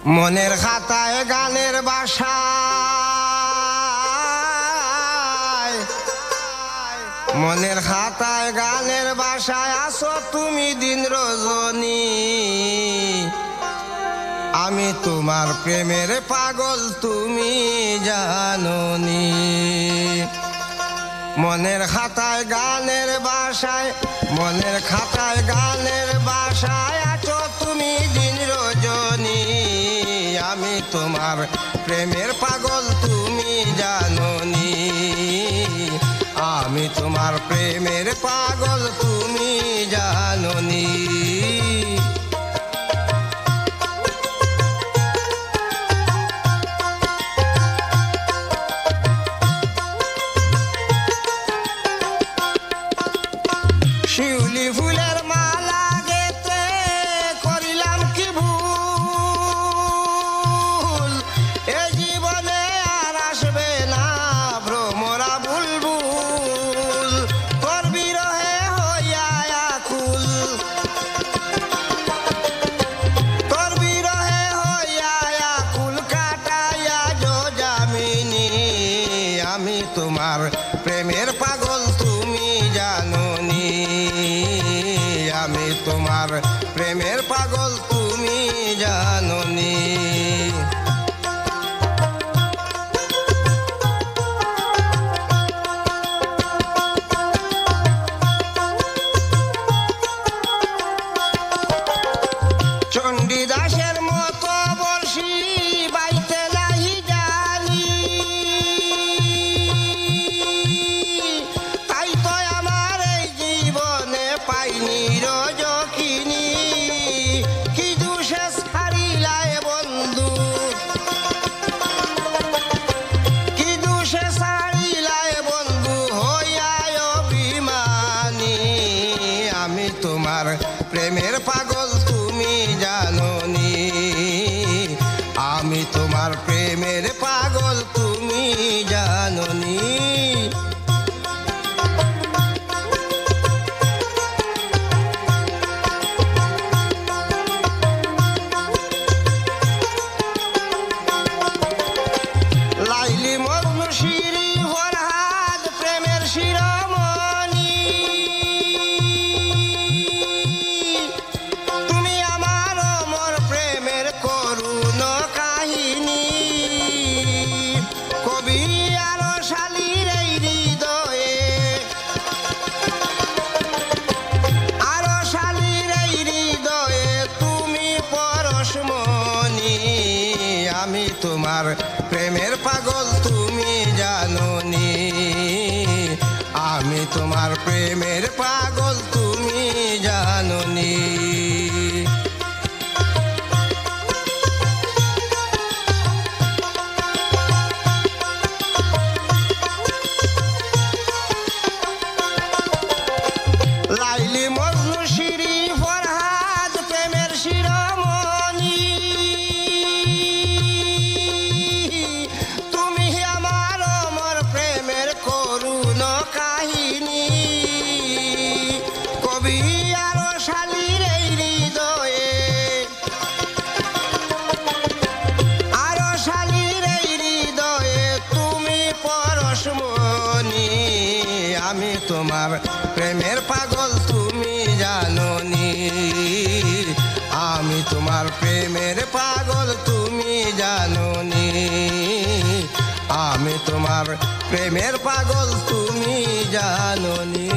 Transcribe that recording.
মনের খাতায় গানের বাসায়, মনের খাতায় গানের বাসায় আসো তুমি দিন রজনী। আমি তোমার প্রেমের পাগল তুমি জানোনি। মনের খাতায় গানের বাসায়, মনের খাতায় গানের বাসায় আছো তুমি দিন রজনী। আমি তোমার প্রেমের পাগল তুমি জানোনি। আমি তোমার প্রেমের পাগল তুমি জানোনি। শিউলি ফুলের মালা গেতে করিলাম কি ভুল, এ জীবনে আর আসবে না ভ্রমরা বুলবুল। তোর বিরহে হইয়া আকুল, তোর বিরহে হইয়া আকুল কাটাইয়া যামিনী। আমি তোমার প্রেমের পাগল তুমি জানোনি। আমি তোমার প্রেমের পাগল তুমি জানোনি। চণ্ডীদাসের মতো বর্ষি বাইতে নাহি জানি, তাই তো আমার এই জীবনে পাইনি রজকিনী। কি দুষে ছাড়িলায় বন্ধু, কি দুষে ছাড়িলায় বন্ধু হইয়া অভিমানী। আমি তোমার প্রেমের পাগল তুমি জানোনি। আমি তোমার প্রেমের পাগল তুমি জানোনি। লাইলি মগ্ন শিরি ফরহাদ প্রেমের শিরোমণি। তুমি আমার অমর প্রেমের করুণ কাহিনী। কবি আর শালীর এই হৃদয়ে, আর শালীর এই হৃদয়ে তুমি পরশমণি। আমি তোমার প্রেমের পাগল তুমি জানোনি। আমি তোমার প্রেমের পাগল তুমি জানোনি। লাইলি মজনু শিরি ফরহাদ প্রেমের শিরোমণি। তুমি আমার অমর প্রেমের করুণ কাহিনী। কবি আর শালীর এই হৃদয়ে, আর শালীর এই হৃদয়ে তুমি পরশমণি। আমি তোমার প্রেমের পাগল তুমি জানোনি। আমি তোমার প্রেমের পাগল তুমি জানোনি। আমি তোমার প্রেমের পাগল তুমি জানোনি।